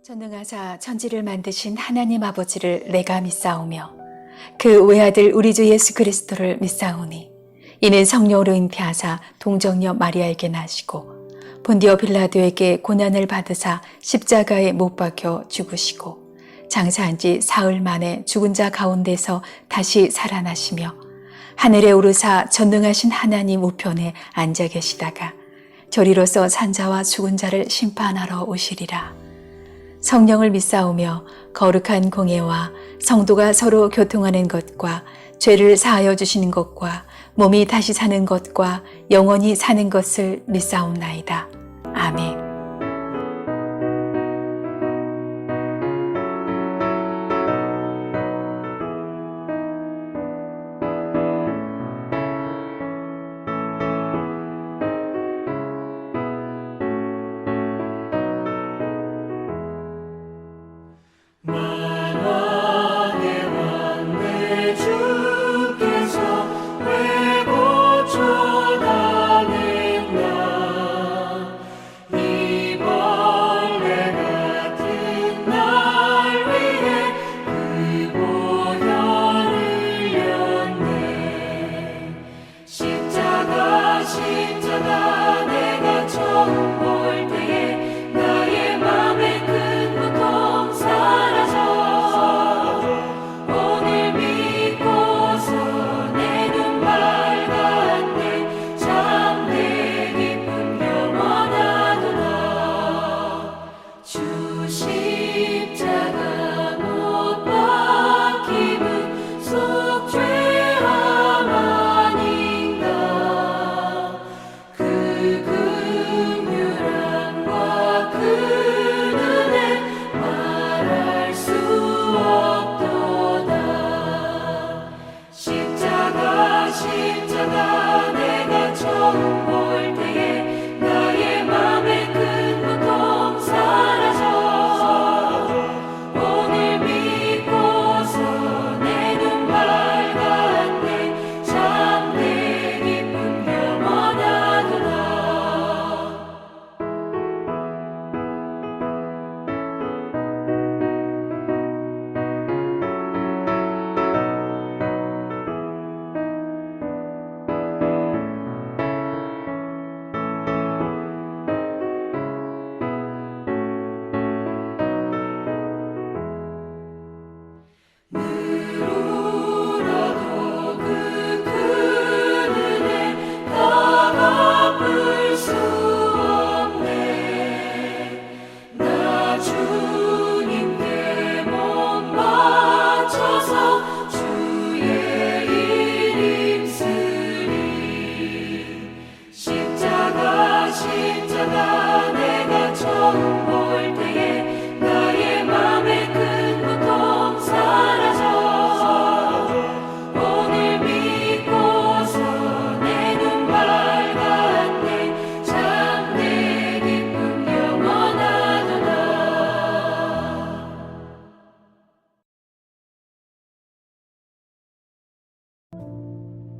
전능하사 천지를 만드신 하나님 아버지를 내가 믿사오며 그 외아들 우리 주 예수 그리스도를 믿사오니 이는 성령으로 잉태하사 동정녀 마리아에게 나시고 본디오 빌라도에게 고난을 받으사 십자가에 못 박혀 죽으시고 장사한 지 사흘 만에 죽은 자 가운데서 다시 살아나시며 하늘에 오르사 전능하신 하나님 우편에 앉아 계시다가 저리로서 산자와 죽은 자를 심판하러 오시리라. 성령을 믿사오며 거룩한 공예와 성도가 서로 교통하는 것과 죄를 사하여 주시는 것과 몸이 다시 사는 것과 영원히 사는 것을 믿사옵나이다. 아멘.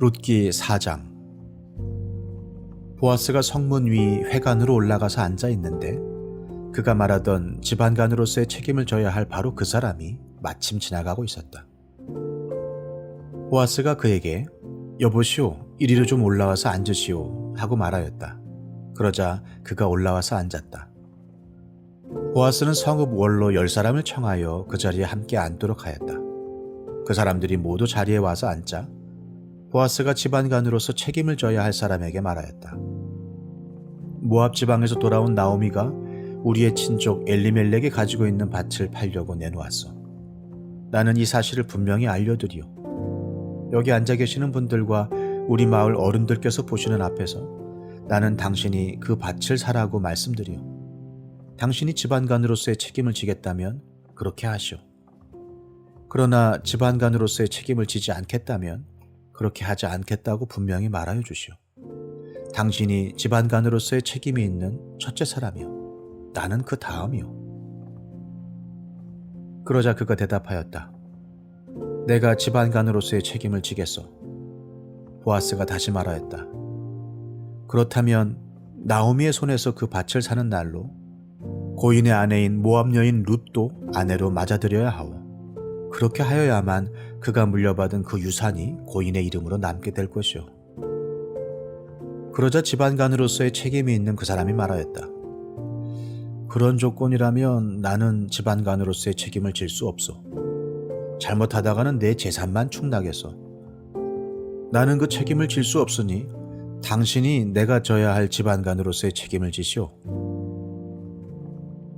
룻기 4장. 보아스가 성문 위 회관으로 올라가서 앉아 있는데 그가 말하던 집안간으로서의 책임을 져야 할 바로 그 사람이 마침 지나가고 있었다. 보아스가 그에게 여보시오, 이리로 좀 올라와서 앉으시오 하고 말하였다. 그러자 그가 올라와서 앉았다. 보아스는 성읍 원로 10사람을 청하여 그 자리에 함께 앉도록 하였다. 그 사람들이 모두 자리에 와서 앉자 보아스가 집안간으로서 책임을 져야 할 사람에게 말하였다. 모압 지방에서 돌아온 나오미가 우리의 친족 엘리멜렉이 가지고 있는 밭을 팔려고 내놓았어. 나는 이 사실을 분명히 알려드리오. 여기 앉아 계시는 분들과 우리 마을 어른들께서 보시는 앞에서 나는 당신이 그 밭을 사라고 말씀드리오. 당신이 집안간으로서의 책임을 지겠다면 그렇게 하시오. 그러나 집안간으로서의 책임을 지지 않겠다면 그렇게 하지 않겠다고 분명히 말하여 주시오. 당신이 집안간으로서의 책임이 있는 첫째 사람이요, 나는 그 다음이요. 그러자 그가 대답하였다. 내가 집안간으로서의 책임을 지겠소. 보아스가 다시 말하였다. 그렇다면 나오미의 손에서 그 밭을 사는 날로 고인의 아내인 모압 여인 룻도 아내로 맞아들여야 하오. 그렇게 하여야만 그가 물려받은 그 유산이 고인의 이름으로 남게 될 것이오. 그러자 집안간으로서의 책임이 있는 그 사람이 말하였다. 그런 조건이라면 나는 집안간으로서의 책임을 질 수 없소. 잘못하다가는 내 재산만 축나겠소. 나는 그 책임을 질 수 없으니 당신이 내가 져야 할 집안간으로서의 책임을 지시오.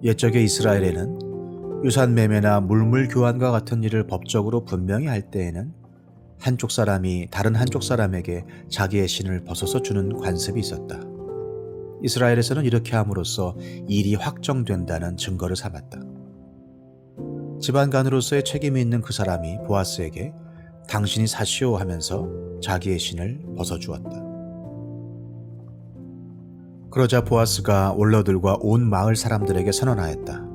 옛적의 이스라엘에는 유산 매매나 물물 교환과 같은 일을 법적으로 분명히 할 때에는 한쪽 사람이 다른 한쪽 사람에게 자기의 신을 벗어서 주는 관습이 있었다. 이스라엘에서는 이렇게 함으로써 일이 확정된다는 증거를 삼았다. 집안간으로서의 책임이 있는 그 사람이 보아스에게 당신이 사시오 하면서 자기의 신을 벗어주었다. 그러자 보아스가 원로들과 온 마을 사람들에게 선언하였다.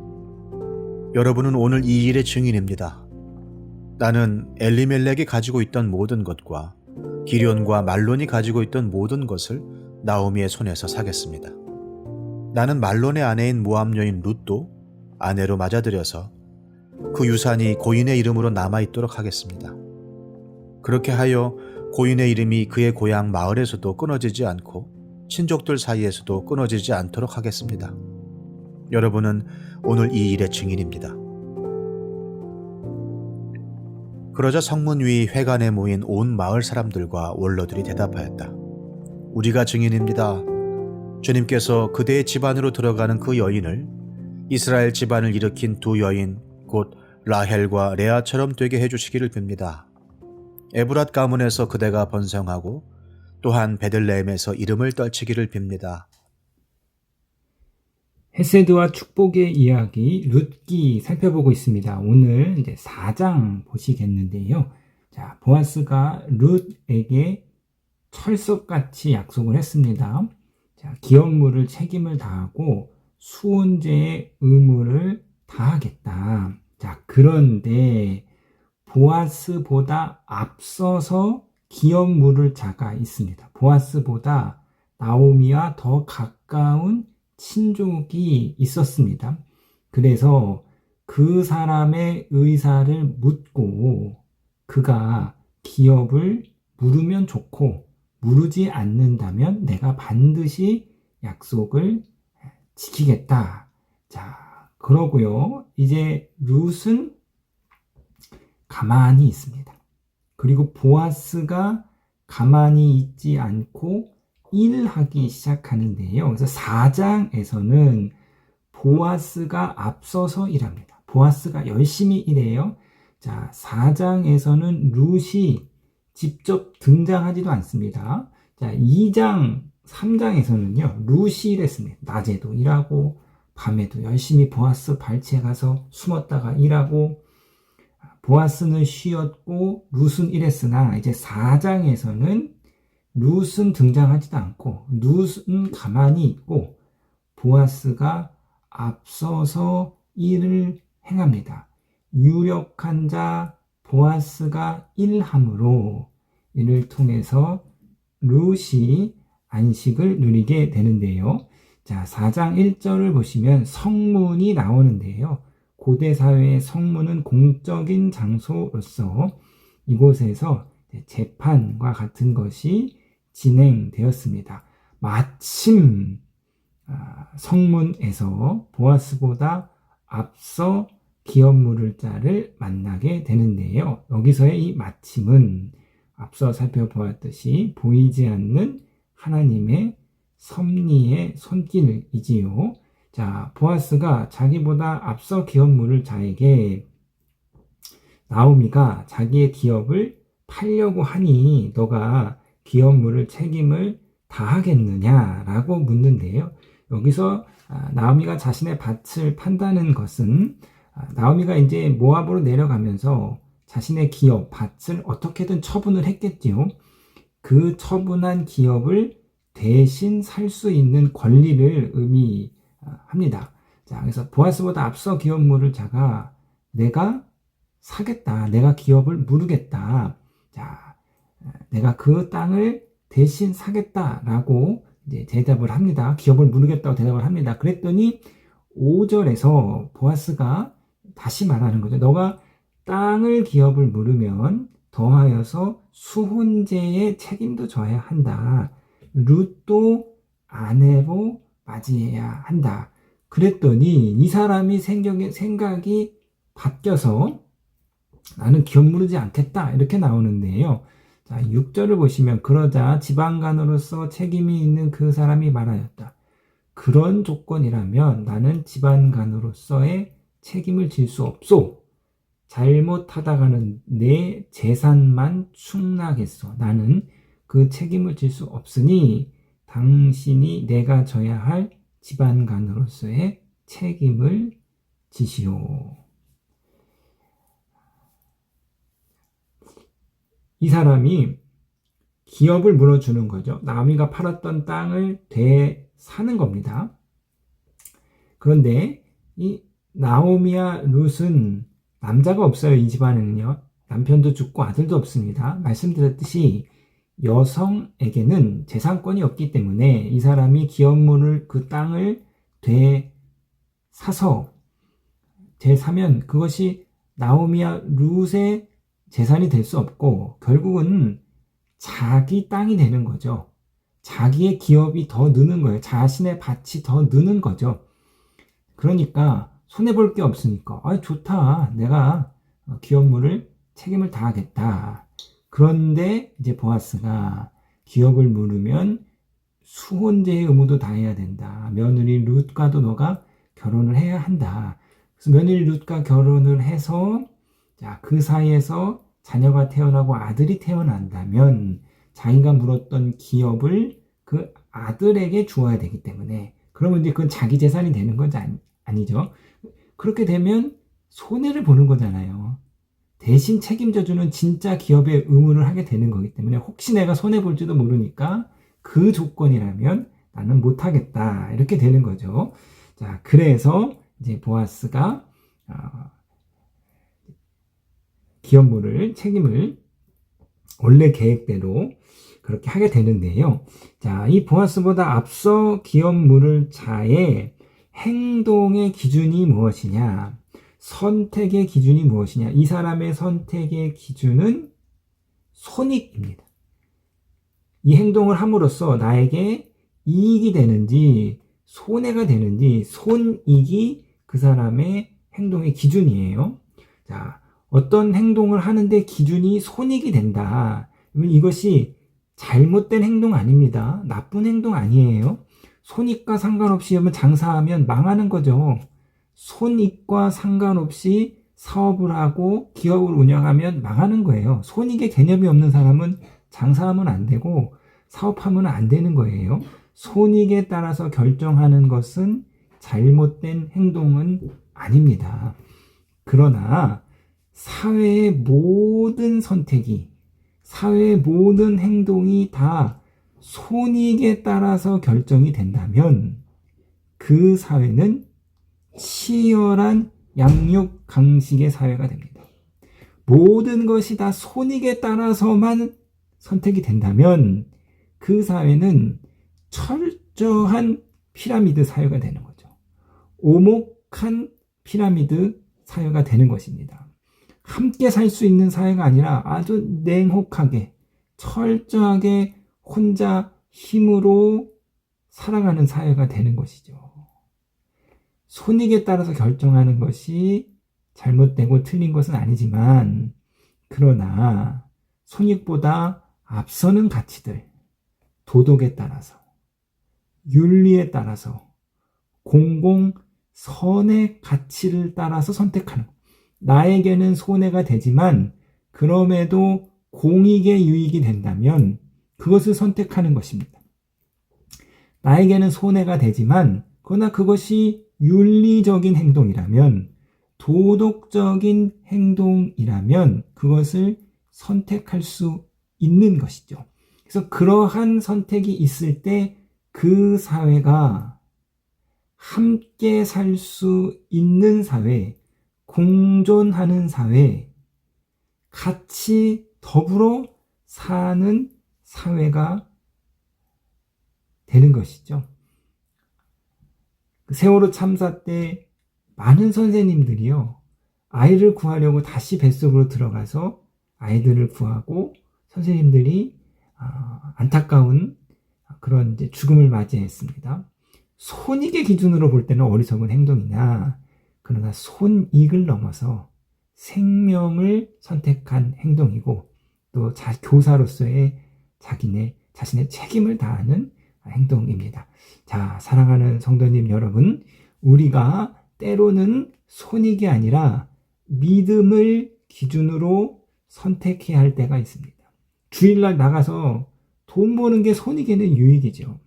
여러분은 오늘 이 일의 증인입니다. 나는 엘리멜렉이 가지고 있던 모든 것과 기럨과 말론이 가지고 있던 모든 것을 나오미의 손에서 사겠습니다. 나는 말론의 아내인 모압 여인 룻도 아내로 맞아들여서 그 유산이 고인의 이름으로 남아있도록 하겠습니다. 그렇게 하여 고인의 이름이 그의 고향 마을에서도 끊어지지 않고 친족들 사이에서도 끊어지지 않도록 하겠습니다. 여러분은 오늘 이 일의 증인입니다. 그러자 성문 위 회관에 모인 온 마을 사람들과 원로들이 대답하였다. 우리가 증인입니다. 주님께서 그대의 집안으로 들어가는 그 여인을 이스라엘 집안을 일으킨 두 여인 곧 라헬과 레아처럼 되게 해주시기를 빕니다. 에브랏 가문에서 그대가 번성하고 또한 베들레헴에서 이름을 떨치기를 빕니다. 헤세드와 축복의 이야기 룻기 살펴보고 있습니다. 오늘 이제 4장 보시겠는데요. 자, 보아스가 룻에게 철석같이 약속을 했습니다. 자, 기업물을 책임을 다하고 수혼제의 의무를 다하겠다. 자, 그런데 보아스보다 앞서서 기업 물을 자가 있습니다. 보아스보다 나오미와 더 가까운 친족이 있었습니다. 그래서 그 사람의 의사를 묻고 그가 기업을 물으면 좋고 물으지 않는다면 내가 반드시 약속을 지키겠다. 자, 그러고요. 이제 룻은 가만히 있습니다. 그리고 보아스가 가만히 있지 않고 일하기 시작하는데요. 그래서 4장에서는 보아스가 앞서서 일합니다. 보아스가 열심히 일해요. 자, 4장에서는 룻이 직접 등장하지도 않습니다. 자, 2장, 3장에서는요, 룻이 일했습니다. 낮에도 일하고, 밤에도 열심히 보아스 발치에 가서 숨었다가 일하고, 보아스는 쉬었고, 룻은 일했으나, 이제 4장에서는 룻은 등장하지도 않고, 룻은 가만히 있고, 보아스가 앞서서 일을 행합니다. 유력한 자 보아스가 일함으로 이를 통해서 룻이 안식을 누리게 되는데요. 자, 4장 1절을 보시면 성문이 나오는데요. 고대 사회의 성문은 공적인 장소로서 이곳에서 재판과 같은 것이 진행되었습니다. 마침 성문에서 보아스보다 앞서 기업 물을 자를 만나게 되는데요. 여기서의 이 마침은 앞서 살펴보았듯이 보이지 않는 하나님의 섭리의 손길이지요. 자, 보아스가 자기보다 앞서 기업 물을 자에게 나오미가 자기의 기업을 팔려고 하니 너가 기업 물을 책임을 다하겠느냐라고 묻는데요. 여기서 나오미가 자신의 밭을 판다는 것은 나오미가 이제 모압으로 내려가면서 자신의 기업, 밭을 어떻게든 처분을 했겠지요. 그 처분한 기업을 대신 살 수 있는 권리를 의미합니다. 자, 그래서 보아스보다 앞서 기업 물을 자가 내가 사겠다, 내가 기업을 물으겠다. 자, 내가 그 땅을 대신 사겠다라고 이제 대답을 합니다. 기업을 물으겠다고 대답을 합니다. 그랬더니 5절에서 보아스가 다시 말하는 거죠. 너가 땅을 기업을 물으면 더하여서 수혼제의 책임도 져야 한다. 룻도 아내로 맞이해야 한다. 그랬더니 이 사람이 생각이 바뀌어서 나는 기업 물지 않겠다 이렇게 나오는데요. 자, 6절을 보시면 그러자 지방간으로서 책임이 있는 그 사람이 말하였다. 그런 조건이라면 나는 지방간으로서의 책임을 질 수 없소. 잘못하다가는 내 재산만 축나겠소. 나는 그 책임을 질 수 없으니 당신이 내가 져야 할 지방간으로서의 책임을 지시오. 이 사람이 기업을 물어주는 거죠. 나오미가 팔았던 땅을 되사는 겁니다. 그런데 이 나오미와 룻은 남자가 없어요. 이 집안에는요. 남편도 죽고 아들도 없습니다. 말씀드렸듯이 여성에게는 재산권이 없기 때문에 이 사람이 기업물을 그 땅을 되사서 되사면 그것이 나오미와 룻의 재산이 될 수 없고 결국은 자기 땅이 되는 거죠. 자기의 기업이 더 느는 거예요. 자신의 밭이 더 느는 거죠. 그러니까 손해볼 게 없으니까 좋다. 내가 기업물을 책임을 다하겠다. 그런데 이제 보아스가 기업을 물으면 수혼제의 의무도 다해야 된다. 며느리 룻과도 너가 결혼을 해야 한다. 그래서 며느리 룻과 결혼을 해서 자, 그 사이에서 자녀가 태어나고 아들이 태어난다면 자기가 물었던 기업을 그 아들에게 주어야 되기 때문에 그러면 이제 그건 자기 재산이 되는 건 아니죠. 그렇게 되면 손해를 보는 거잖아요. 대신 책임져주는 진짜 기업의 의무를 하게 되는 거기 때문에 혹시 내가 손해볼지도 모르니까 그 조건이라면 나는 못하겠다 이렇게 되는 거죠. 자, 그래서 이제 보아스가 기업물을 책임을 원래 계획대로 그렇게 하게 되는데요. 자, 이 보아스보다 앞서 기업물을 자의 행동의 기준이 무엇이냐? 선택의 기준이 무엇이냐? 이 사람의 선택의 기준은 손익입니다. 이 행동을 함으로써 나에게 이익이 되는지 손해가 되는지 손익이 그 사람의 행동의 기준이에요. 자, 어떤 행동을 하는데 기준이 손익이 된다. 이것이 잘못된 행동 아닙니다. 나쁜 행동 아니에요. 손익과 상관없이 장사하면 망하는 거죠. 손익과 상관없이 사업을 하고 기업을 운영하면 망하는 거예요. 손익의 개념이 없는 사람은 장사하면 안 되고 사업하면 안 되는 거예요. 손익에 따라서 결정하는 것은 잘못된 행동은 아닙니다. 그러나 사회의 모든 선택이, 사회의 모든 행동이 다 손익에 따라서 결정이 된다면 그 사회는 치열한 양육 강식의 사회가 됩니다. 모든 것이 다 손익에 따라서만 선택이 된다면 그 사회는 철저한 피라미드 사회가 되는 거죠. 오목한 피라미드 사회가 되는 것입니다. 함께 살 수 있는 사회가 아니라 아주 냉혹하게 철저하게 혼자 힘으로 살아가는 사회가 되는 것이죠. 손익에 따라서 결정하는 것이 잘못되고 틀린 것은 아니지만 그러나 손익보다 앞서는 가치들, 도덕에 따라서 윤리에 따라서 공공선의 가치를 따라서 선택하는 것. 나에게는 손해가 되지만 그럼에도 공익의 유익이 된다면 그것을 선택하는 것입니다. 나에게는 손해가 되지만 그러나 그것이 윤리적인 행동이라면 도덕적인 행동이라면 그것을 선택할 수 있는 것이죠. 그래서 그러한 선택이 있을 때 그 사회가 함께 살 수 있는 사회, 공존하는 사회, 같이 더불어 사는 사회가 되는 것이죠. 그 세월호 참사 때 많은 선생님들이요, 아이를 구하려고 다시 뱃속으로 들어가서 아이들을 구하고 선생님들이 안타까운 그런 이제 죽음을 맞이했습니다. 손익의 기준으로 볼 때는 어리석은 행동이나, 그러나 손익을 넘어서 생명을 선택한 행동이고, 또 교사로서의 자신의 책임을 다하는 행동입니다. 자, 사랑하는 성도님 여러분, 우리가 때로는 손익이 아니라 믿음을 기준으로 선택해야 할 때가 있습니다. 주일날 나가서 돈 버는 게 손익에는 유익이죠.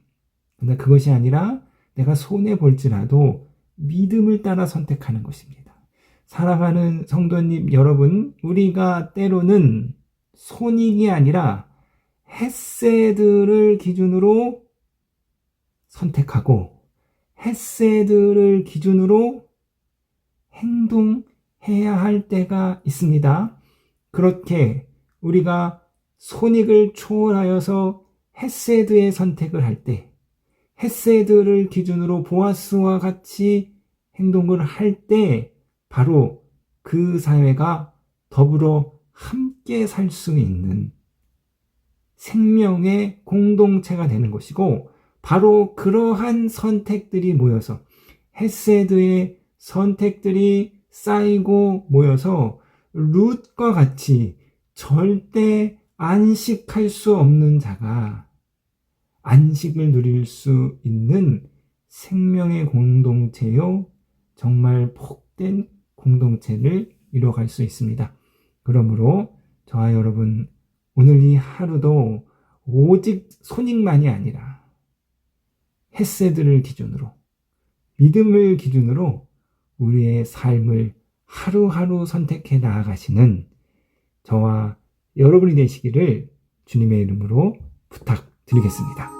그러나 그것이 아니라 내가 손해볼지라도 믿음을 따라 선택하는 것입니다. 사랑하는 성도님 여러분, 우리가 때로는 손익이 아니라 헤세드를 기준으로 선택하고 헤세드를 기준으로 행동해야 할 때가 있습니다. 그렇게 우리가 손익을 초월하여서 헤세드의 선택을 할 때, 헤세드를 기준으로 보아스와 같이 행동을 할 때, 바로 그 사회가 더불어 함께 살 수 있는 생명의 공동체가 되는 것이고, 바로 그러한 선택들이 모여서 헤세드의 선택들이 쌓이고 모여서 룻과 같이 절대 안식할 수 없는 자가 안식을 누릴 수 있는 생명의 공동체요, 정말 복된 공동체를 이루어갈 수 있습니다. 그러므로 저와 여러분, 오늘 이 하루도 오직 손익만이 아니라 헤세드를 기준으로, 믿음을 기준으로 우리의 삶을 하루하루 선택해 나아가시는 저와 여러분이 되시기를 주님의 이름으로 부탁드리겠습니다.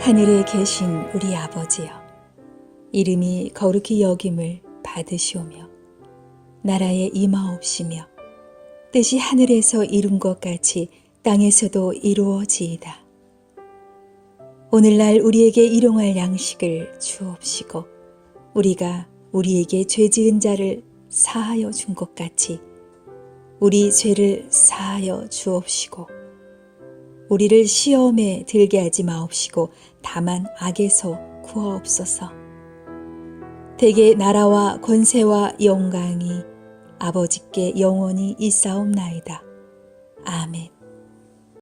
하늘에 계신 우리 아버지여, 이름이 거룩히 여김을 받으시오며 나라에 임하옵시며 뜻이 하늘에서 이룬 것 같이 땅에서도 이루어지이다. 오늘날 우리에게 일용할 양식을 주옵시고 우리가 우리에게 죄 지은 자를 사하여 준 것 같이 우리 죄를 사하여 주옵시고 우리를 시험에 들게 하지 마옵시고 다만 악에서 구하옵소서. 대개 나라와 권세와 영광이 아버지께 영원히 있사옵나이다. 아멘.